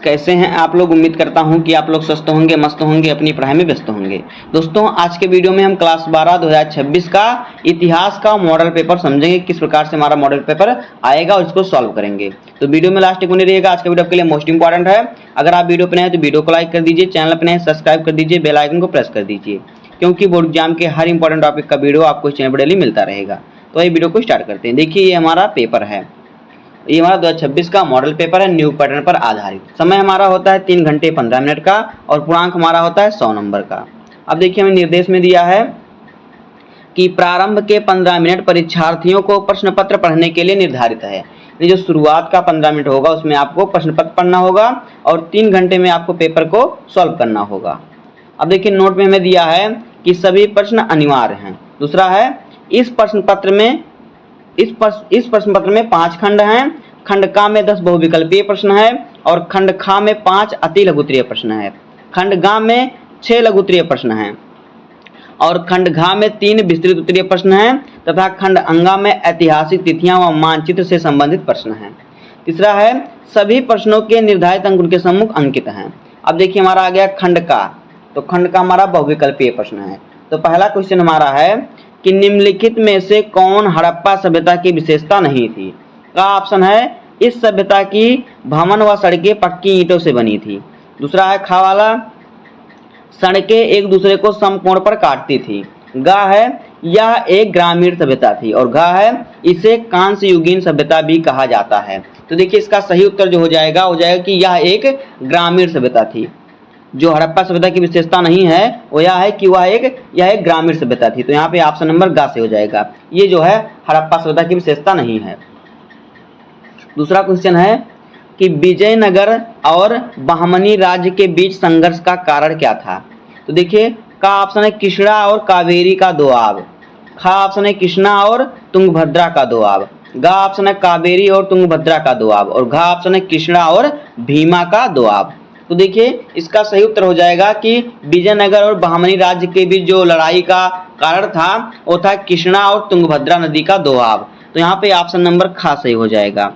कैसे हैं आप लोग। उम्मीद करता हूं कि आप लोग स्वस्थ होंगे, मस्त होंगे, अपनी पढ़ाई में व्यस्त होंगे। दोस्तों आज के वीडियो में हम क्लास 12 2026 का इतिहास का मॉडल पेपर समझेंगे, किस प्रकार से हमारा मॉडल पेपर आएगा और इसको सॉल्व करेंगे। तो वीडियो में लास्ट तक बने रहिएगा। आज का वीडियो आपके लिए मोस्ट इंपॉर्टेंट है। अगर आप वीडियो पर नए हैं तो वीडियो को लाइक कर दीजिए, चैनल पर नए हैं सब्सक्राइब कर दीजिए, बेल आइकन को प्रेस कर दीजिए, क्योंकि बोर्ड एग्जाम के हर इंपॉर्टेंट टॉपिक का वीडियो आपको इस चैनल पर डेली मिलता रहेगा। तो ये वीडियो को स्टार्ट करते हैं। देखिए ये हमारा पेपर है, ये हमारा 2026 का मॉडल पेपर है, न्यू पैटर्न पर आधारित। समय हमारा होता है 3 घंटे 15 मिनट का और पूर्णांक हमारा होता है 100 नंबर का। अब देखिए हमें निर्देश में दिया है कि प्रारंभ के 15 मिनट परीक्षार्थियों को प्रश्न पत्र पढ़ने के लिए निर्धारित है। ये जो शुरुआत का 15 मिनट होगा उसमें आपको प्रश्न पत्र पढ़ना होगा और 3 घंटे में आपको पेपर को सॉल्व करना होगा। अब देखिए नोट में हमें दिया है कि सभी प्रश्न अनिवार्य हैं। दूसरा है इस प्रश्न पत्र में 5 खंड हैं। खंड का में 10 बहुविकल्पीय प्रश्न है और खंड खा में 5 अति लघुत्तरीय प्रश्न है। खंड गा में 6 लघुत्तरीय प्रश्न हैं और खंड घा में 3 विस्तृत उत्तरीय प्रश्न हैं तथा खंड अंगा में ऐतिहासिक तिथियां व मानचित्र से संबंधित प्रश्न हैं। तीसरा है सभी प्रश्नों के निर्धारित अंक उनके सम्मुख अंकित हैं। अब देखिए हमारा आ गया खंड का, तो खंड का हमारा बहुविकल्पीय प्रश्न है। तो पहला क्वेश्चन हमारा है कि निम्नलिखित में से कौन हड़प्पा सभ्यता की विशेषता नहीं थी। का ऑप्शन है इस सभ्यता की भवन व सड़कें पक्की ईंटों से बनी थी। दूसरा है खा वाला सड़कें एक दूसरे को समकोण पर काटती थी। गा है यह एक ग्रामीण सभ्यता थी और घा है इसे कांस्य युगीन सभ्यता भी कहा जाता है। तो देखिए इसका सही उत्तर जो हो जाएगा कि यह एक ग्रामीण सभ्यता थी। जो हड़प्पा सभ्यता की विशेषता नहीं है वो यह है कि यह एक ग्रामीण सभ्यता थी। तो यहाँ पे ऑप्शन नंबर गा से हो जाएगा। ये जो है हड़प्पा सभ्यता की विशेषता नहीं है। दूसरा क्वेश्चन है कि विजयनगर और बहमनी राज्य के बीच संघर्ष का कारण क्या था। तो देखिए का ऑप्शन है कृष्णा और कावेरी का दोआब। खा ऑप्शन है कृष्णा और तुंगभद्रा का दोआब। गा ऑप्शन है कावेरी और तुंगभद्रा का दोआब और घा ऑप्शन है कृष्णा और भीमा का दोआब। तो देखिए इसका सही उत्तर हो जाएगा कि विजयनगर और बहमनी राज्य के बीच जो लड़ाई का कारण था वो था कृष्णा और तुंगभद्रा नदी का दोआब। तो यहाँ पे ऑप्शन नंबर खा सही हो जाएगा।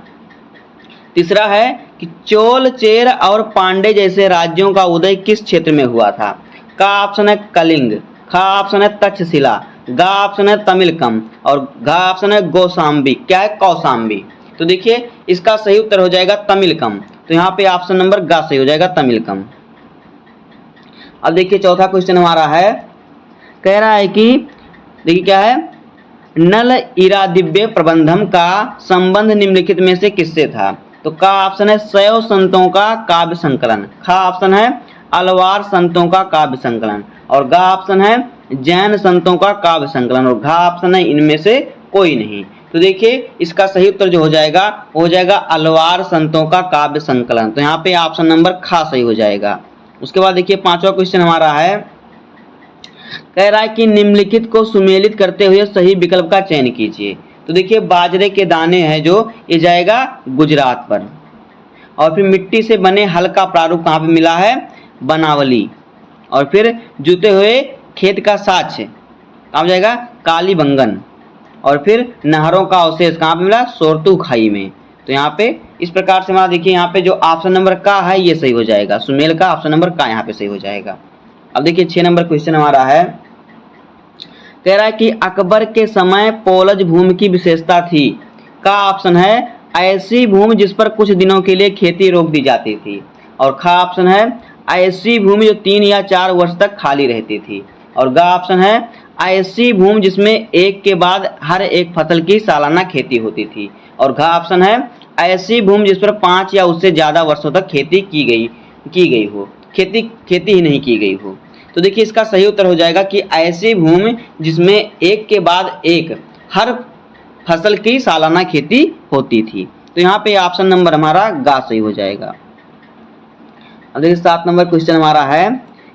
तीसरा है कि चोल चेर और पांडे जैसे राज्यों का उदय किस क्षेत्र में हुआ था। का ऑप्शन है कलिंग, खा ऑप्शन है तक्षशिला, गा ऑप्शन है तमिलकम और घा ऑप्शन है गोसाम्बी। क्या है कौसाम्बी। तो देखिए इसका सही उत्तर हो जाएगा तमिलकम। तो यहाँ पे ऑप्शन नंबर गा सही हो जाएगा तमिलकम। अब देखिए चौथा क्वेश्चन हमारा है, कह रहा है कि देखिए क्या है नल इरादिव्य प्रबंधम का संबंध निम्नलिखित में से किससे था। तो का ऑप्शन है शैव संतों का काव्य संकलन। खा ऑप्शन है अलवार संतों का काव्य संकलन और गा ऑप्शन है जैन संतों का काव्य संकलन और घा ऑप्शन है इनमें से कोई नहीं। तो देखिए इसका सही उत्तर जो हो जाएगा अलवार संतों का काव्य संकलन। तो यहाँ पे ऑप्शन नंबर खा सही हो जाएगा। उसके बाद देखिए पांचवा क्वेश्चन हमारा है, कह रहा है कि निम्नलिखित को सुमेलित करते हुए सही विकल्प का चयन कीजिए। तो देखिए बाजरे के दाने हैं जो ये जाएगा गुजरात पर और फिर मिट्टी से बने हल का प्रारूप कहाँ पे मिला है बनावली और फिर जुते हुए खेत का साक्ष्य कहाँ जाएगा कालीबंगन और फिर नहरों का अवशेष कहाँ पे मिला सोरतू खाई में। तो यहाँ पे इस प्रकार से हमारा देखिए यहाँ पे जो ऑप्शन नंबर का है ये सही हो जाएगा। सुमेल का ऑप्शन नंबर का यहाँ पे सही हो जाएगा। अब देखिए 6 नंबर क्वेश्चन हमारा है, कह रहा है कि अकबर के समय पोलज भूमि की विशेषता थी। का ऑप्शन है ऐसी भूमि जिस पर कुछ दिनों के लिए खेती रोक दी जाती थी और खा ऑप्शन है ऐसी भूमि जो 3 या 4 वर्ष तक खाली रहती थी और गा ऑप्शन है ऐसी भूमि जिसमें एक के बाद हर एक फसल की सालाना खेती होती थी और घा ऑप्शन है ऐसी भूमि जिस पर 5 या उससे ज्यादा वर्षों तक खेती की गई हो, खेती ही नहीं की गई हो। तो देखिए इसका सही उत्तर हो जाएगा कि ऐसी भूमि जिसमें एक के बाद एक हर फसल की सालाना खेती होती थी। तो यहाँ पे ऑप्शन नंबर हमारा गा सही हो जाएगा। अब देखिए 7 नंबर क्वेश्चन हमारा है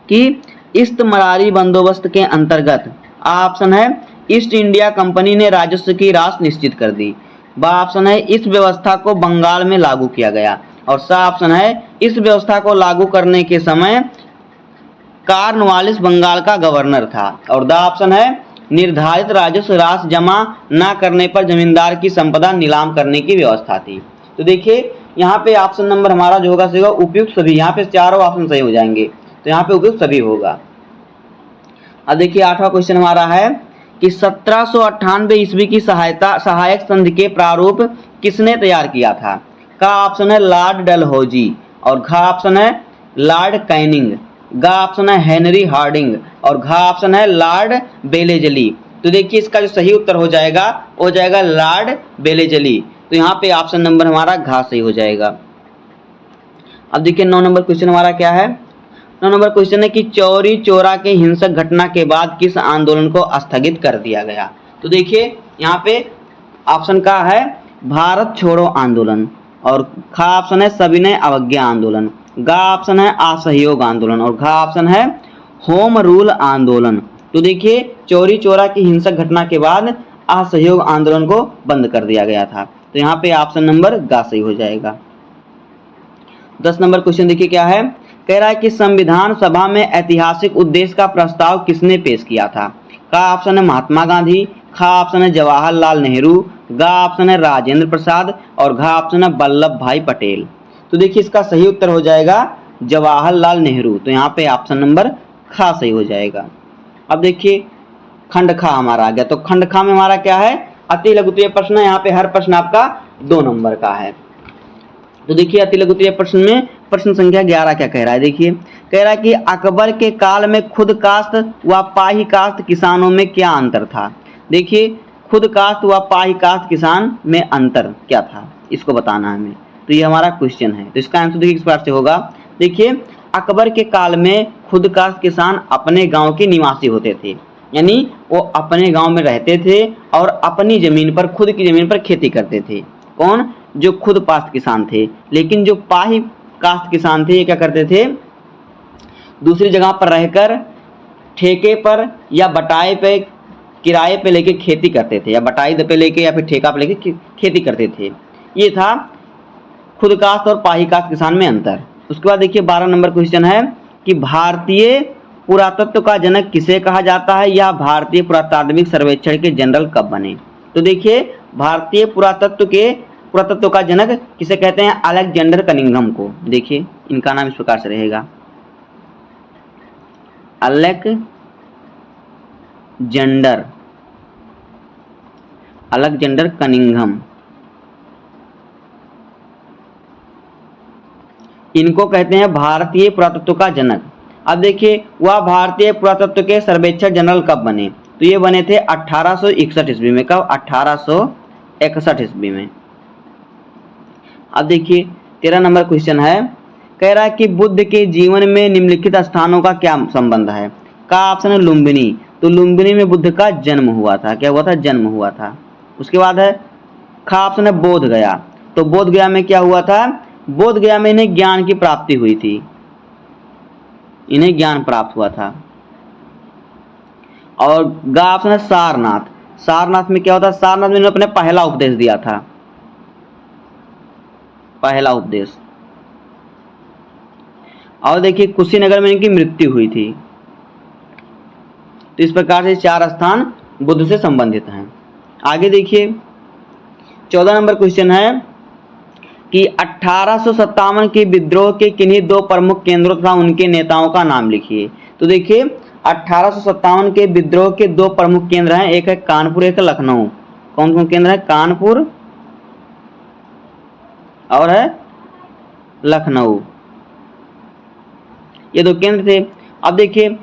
कि इस्तमरारी बंदोबस्त के अंतर्गत ऑप्शन है ईस्ट इंडिया कंपनी ने राजस्व की राशि निश्चित कर दी। बा ऑप्शन है इस व्यवस्था को बंगाल में लागू किया गया और सा ऑप्शन है इस व्यवस्था को लागू करने के समय कार्नवालिस बंगाल का गवर्नर था और द ऑप्शन है निर्धारित राजस्व राशि जमा न करने पर जमींदार की संपदा नीलाम करने की व्यवस्था थी। तो देखिए यहाँ पे ऑप्शन नंबर हमारा जो होगा सही होगा उपयुक्त सभी। यहाँ पे चारों ऑप्शन सही हो जाएंगे, तो यहाँ पे उपयुक्त सभी होगा। अब देखिए 8वां क्वेश्चन हमारा है कि 1798 ईस्वी की सहायक संधि के प्रारूप किसने तैयार किया था? का ऑप्शन है लॉर्ड डलहौजी, और घ ऑप्शन है लॉर्ड कैनिंग, ग ऑप्शन है हेनरी हार्डिंग, और घ ऑप्शन है लॉर्ड बेलेजली। तो देखिए इसका जो सही उत्तर हो जाएगा वो हो जाएगा लॉर्ड बेलेजली। तो यहाँ पे ऑप्शन नंबर हमारा घ सही हो जाएगा। अब देखिए 9 नंबर क्वेश्चन हमारा क्या है। 9 नंबर क्वेश्चन है कि चौरी चौरा के हिंसक घटना के बाद किस आंदोलन को स्थगित कर दिया गया? तो देखिए यहाँ पे ऑप्शन का है भारत छोड़ो आंदोलन, और ख ऑप्शन है सविनय अवज्ञा आंदोलन, ग ऑप्शन है असहयोग आंदोलन, और घ ऑप्शन है होम रूल आंदोलन। तो देखिए चौरी चौरा की हिंसक घटना के बाद असहयोग आंदोलन को बंद कर दिया गया था। तो यहाँ पे ऑप्शन नंबर ग सही हो जाएगा। 10 नंबर क्वेश्चन देखिए क्या है। कह रहा है कि संविधान सभा में ऐतिहासिक उद्देश्य का प्रस्ताव किसने पेश किया था? का ऑप्शन है महात्मा गांधी, ख ऑप्शन है जवाहरलाल नेहरू, ग ऑप्शन है राजेंद्र प्रसाद, और घ ऑप्शन है वल्लभ भाई पटेल। तो देखिए इसका सही उत्तर हो जाएगा जवाहरलाल नेहरू। तो यहाँ पे ऑप्शन नंबर ख सही हो जाएगा। अब देखिए खंड ख हमारा आ गया। तो खंड ख में हमारा क्या है? अति लघुत्तरीय प्रश्न है। यहाँ पे हर प्रश्न आपका 2 नंबर का है। तो देखिए अति लघुत्तरीय प्रश्न में प्रश्न संख्या 11 क्या कह रहा है। देखिए कह रहा है कि अकबर के काल में खुद काश्त व पाही काश्त किसानों में क्या अंतर था? देखिए खुद काश्त व पाही काश्त किसान में अंतर क्या था, इसको बताना है हमें। तो ये हमारा क्वेश्चन है। तो इसका आंसर देखिए किस प्रकार से होगा। देखिए अकबर के काल में खुद काश्त किसान अपने गांव के निवासी होते थे, यानी वो अपने गांव में रहते थे और अपनी जमीन पर, खुद की जमीन पर खेती करते थे। कौन? जो खुद काश्त किसान थे। लेकिन जो पाही काश्त किसान थे ये क्या करते थे? दूसरी जगह पर रहकर ठेके पर या बटाई पे, किराए पे लेके खेती करते थे, या बटाई पे लेके या फिर ठेका पे लेके खेती करते थे। ये था खुद काश्त और पाही काश्त किसान में अंतर। उसके बाद देखिए 12 नंबर क्वेश्चन है कि भारतीय पुरातत्व का जनक किसे कहा जाता है, या भारतीय पुरातात्विक सर्वेक्षण के जनरल कब बने? तो देखिए भारतीय पुरातत्व का जनक किसे कहते हैं? अलेक्जेंडर कनिंघम को। देखिए इनका नाम इस प्रकार से रहेगा, अलेक्जेंडर कनिंघम। इनको कहते हैं भारतीय पुरातत्व का जनक। अब देखिए वह भारतीय पुरातत्व के सर्वेक्षक जनरल कब बने? तो ये बने थे 1861 ईस्वी में। कब? 1861 ईस्वी में। अब देखिए 13 नंबर क्वेश्चन है। कह रहा है कि बुद्ध के जीवन में निम्नलिखित स्थानों का क्या संबंध है? का ऑप्शन है लुम्बिनी। तो लुम्बिनी में बुद्ध का जन्म हुआ था। क्या हुआ था? जन्म हुआ था। उसके बाद है ख ऑप्शन है बोध गया। तो बोध गया में क्या हुआ था? बोध गया में इन्हें ज्ञान की प्राप्ति हुई थी, इन्हें ज्ञान प्राप्त हुआ था। और ग ऑप्शन है सारनाथ। सारनाथ में क्या होता है? सारनाथ में इन्होंने अपने पहला उपदेश दिया था, पहला उपदेश। और देखिए कुशीनगर में इनकी मृत्यु हुई थी। तो इस प्रकार से 4 स्थान बुद्ध से संबंधित हैं। आगे देखिए 14 नंबर क्वेश्चन है कि 1857 के विद्रोह के किन्हीं 2 प्रमुख केंद्रों तथा उनके नेताओं का नाम लिखिए। तो देखिए 1857 के विद्रोह के 2 प्रमुख केंद्र हैं, एक है कानपुर, एक है लखनऊ। कौन कौन केंद्र है? कानपुर और है लखनऊ, ये 2 केंद्र थे। अब देखिए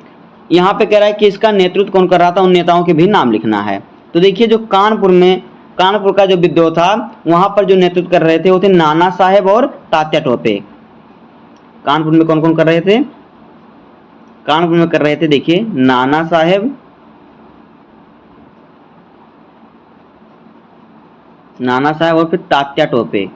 यहाँ पे कह रहा है कि इसका नेतृत्व कौन कर रहा था, उन नेताओं के भी नाम लिखना है। तो देखिए जो कानपुर का जो विद्रोह था वहां पर जो नेतृत्व कर रहे थे वो थे नाना साहेब और तात्या टोपे। कानपुर में कौन कौन कर रहे थे? कानपुर में कर रहे थे देखिए नाना साहेब, और फिर तात्या टोपे।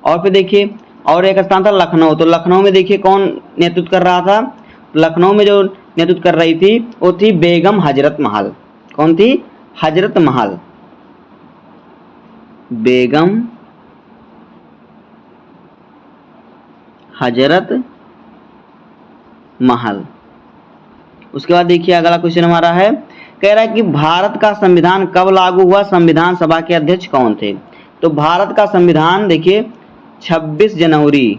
और फिर देखिए और एक स्थान था लखनऊ। तो लखनऊ में देखिए कौन नेतृत्व कर रहा था? लखनऊ में जो नेतृत्व कर रही थी वो थी बेगम हजरत महल। कौन थी? हजरत महल, बेगम हजरत महल। उसके बाद देखिए अगला क्वेश्चन हमारा है कह रहा है कि भारत का संविधान कब लागू हुआ, संविधान सभा के अध्यक्ष कौन थे। तो भारत का संविधान देखिए 26 जनवरी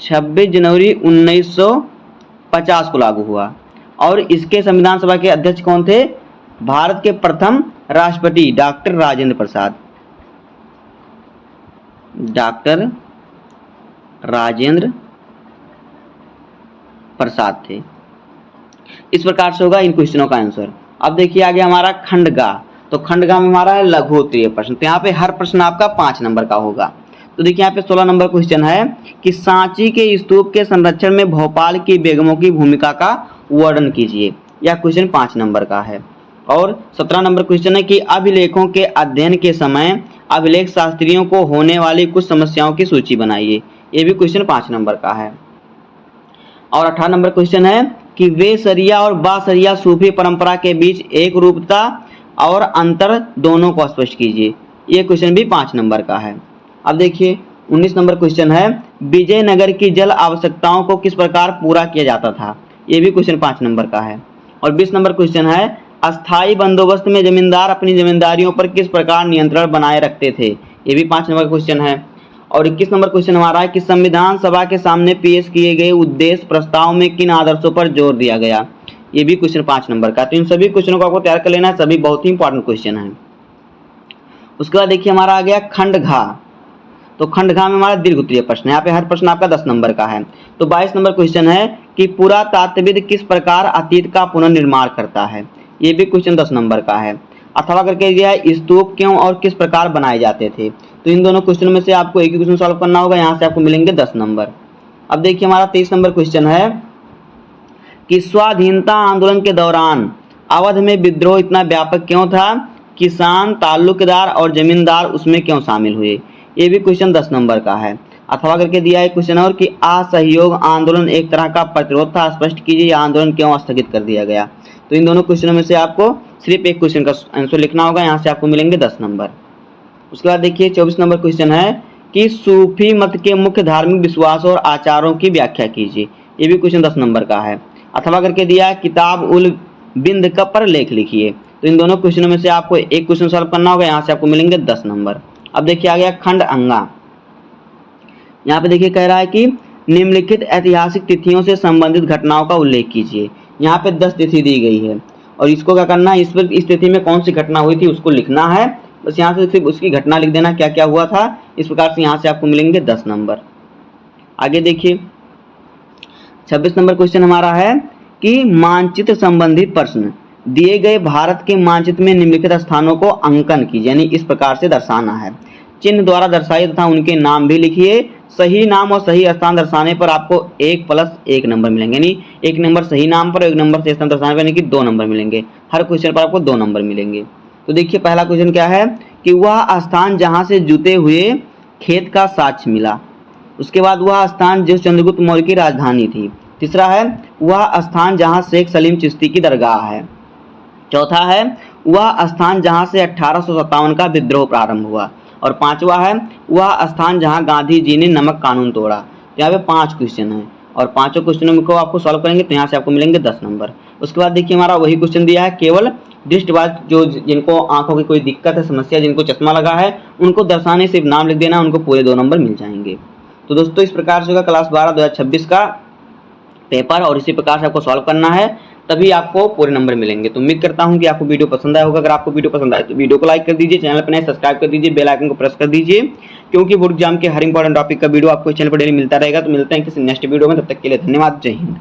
1950 को लागू हुआ। और इसके संविधान सभा के अध्यक्ष कौन थे, भारत के प्रथम राष्ट्रपति डॉक्टर राजेंद्र प्रसाद, डॉक्टर राजेंद्र प्रसाद थे। इस प्रकार से होगा इन क्वेश्चनों का आंसर। अब देखिए आगे हमारा खंडगा, तो खंडगा में हमारा है लघु उत्तरीय प्रश्न, तो यहाँ पे हर प्रश्न आपका 5 नंबर का होगा। तो देखिए यहाँ पे 16 नंबर क्वेश्चन है कि सांची के स्तूप के संरक्षण में भोपाल की बेगमों की भूमिका का वर्णन कीजिए। यह क्वेश्चन 5 नंबर का है। और 17 नंबर क्वेश्चन है कि अभिलेखों के अध्ययन के समय अभिलेख शास्त्रियों को होने वाली कुछ समस्याओं की सूची बनाइए। ये भी क्वेश्चन 5 नंबर का है। और 18 नंबर क्वेश्चन है कि वेसरिया और बासरिया सूफी परंपरा के बीच एक रूपता और अंतर दोनों को स्पष्ट कीजिए। ये क्वेश्चन भी 5 नंबर का है। अब देखिए 19 नंबर क्वेश्चन है विजयनगर की जल आवश्यकताओं को किस प्रकार पूरा किया जाता था। ये भी क्वेश्चन 5 नंबर का है। और 20 नंबर क्वेश्चन है अस्थायी बंदोबस्त में जमींदार अपनी जमींदारियों पर किस प्रकार नियंत्रण बनाए रखते थे। ये भी 5 नंबर क्वेश्चन है। और 21 नंबर क्वेश्चन हमारा है कि संविधान सभा के सामने पेश किए गए उद्देश्य प्रस्ताव में किन आदर्शों पर जोर दिया गया। ये भी क्वेश्चन 5 नंबर का। तो इन सभी क्वेश्चनों को आपको तैयार कर लेना है, सभी बहुत ही इंपॉर्टेंट क्वेश्चन है। उसके बाद देखिए हमारा आ गया खंडघा, तो खंडघा में हमारा दीर्घ उत्तरीय प्रश्न है। यहाँ पे हर प्रश्न आपका 10 नंबर का है। तो 22 नंबर क्वेश्चन है कि पुरातात्वविद किस प्रकार अतीत का पुनर्निर्माण करता है। ये भी क्वेश्चन 10 नंबर का है। अथवा करके दिया है स्तूप क्यों और किस प्रकार बनाए जाते थे। तो इन दोनों क्वेश्चन में से आपको एक ही क्वेश्चन सॉल्व करना होगा, यहाँ से आपको मिलेंगे 10 नंबर। अब देखिए हमारा 23 नंबर क्वेश्चन है कि स्वाधीनता आंदोलन के दौरान अवध में विद्रोह इतना व्यापक क्यों था, किसान, ताल्लुकदार और जमींदार उसमें क्यों शामिल हुए। ये भी क्वेश्चन 10 नंबर का है। अथवा करके दिया है क्वेश्चन और कि असहयोग आंदोलन एक तरह का प्रतिरोध था, स्पष्ट कीजिए आंदोलन क्यों स्थगित कर दिया गया। तो इन दोनों क्वेश्चनों में से आपको सिर्फ एक क्वेश्चन का आंसर लिखना होगा, यहाँ से आपको मिलेंगे 10 नंबर। उसके बाद देखिए 24 नंबर क्वेश्चन है कि सूफी मत के मुख्य धार्मिक विश्वासों और आचारों की व्याख्या कीजिए। ये भी क्वेश्चन 10 नंबर का है। अथवा करके दिया किताब उल बिंद का पर लेख लिखिए। तो इन दोनों क्वेश्चनों में से आपको एक क्वेश्चन सॉल्व करना होगा, यहाँ से आपको मिलेंगे 10 नंबर। अब देखिए आ गया खंड अंगा। यहाँ पे देखिए कह रहा है कि निम्नलिखित ऐतिहासिक तिथियों से संबंधित घटनाओं का उल्लेख कीजिए। यहाँ पे 10 तिथि दी गई है और इसको क्या करना है, इस तिथि में कौन सी घटना हुई थी उसको लिखना है। बस यहाँ से सिर्फ उसकी घटना लिख देना, क्या क्या हुआ था। इस प्रकार से यहाँ से आपको मिलेंगे 10 नंबर। आगे देखिए 26 नंबर क्वेश्चन हमारा है कि मानचित्र संबंधित प्रश्न दिए गए भारत के मानचित्र में निम्नलिखित स्थानों को अंकन कीजिए, यानी इस प्रकार से दर्शाना है। चिन्ह द्वारा दर्शाइए तथा उनके नाम भी लिखिए। सही नाम और सही स्थान दर्शाने पर आपको 1+1 नंबर मिलेंगे, यानी 1 नंबर सही नाम पर, 1 नंबर सही स्थान दर्शाने पर, यानी कि 2 नंबर मिलेंगे। हर क्वेश्चन पर आपको 2 नंबर मिलेंगे। तो देखिए पहला क्वेश्चन क्या है कि वह स्थान जहाँ से जुते हुए खेत का साक्ष्य मिला। उसके बाद वह स्थान जो चंद्रगुप्त मौर्य की राजधानी थी। तीसरा है वह स्थान जहाँ शेख सलीम चिश्ती की दरगाह है। चौथा है वह स्थान जहाँ से 1857 का विद्रोह प्रारंभ हुआ। और 5वां है वह स्थान जहाँ गांधी जी ने नमक कानून तोड़ा। तो यहाँ पे 5 क्वेश्चन है और 5 क्वेश्चनों को आपको सॉल्व करेंगे तो यहाँ से आपको मिलेंगे 10 नंबर। उसके बाद देखिए हमारा वही क्वेश्चन दिया है, केवल दृष्टिबाज जो जिनको आंखों की कोई दिक्कत है, समस्या, जिनको चश्मा लगा है, उनको दर्शाने सिर्फ नाम लिख देना, उनको पूरे 2 नंबर मिल जाएंगे। तो दोस्तों इस प्रकार से होगा क्लास 12 2026 का पेपर और इसी प्रकार से आपको सॉल्व करना है, तभी आपको पूरे नंबर मिलेंगे। तो उम्मीद करता हूं कि आपको वीडियो पसंद आया होगा। अगर आपको वीडियो पसंद आए तो वीडियो को लाइक कर दीजिए, चैनल पर नए सब्सक्राइब कर दीजिए, बेल आइकन को प्रेस कर दीजिए, क्योंकि बोर्ड एग्जाम के हर इंपॉर्टेंट टॉपिक का वीडियो आपको चैनल पर डेली मिलता रहेगा। तो मिलते हैं किसी नेक्स्ट वीडियो में, तब तक के लिए धन्यवाद, जय हिंद।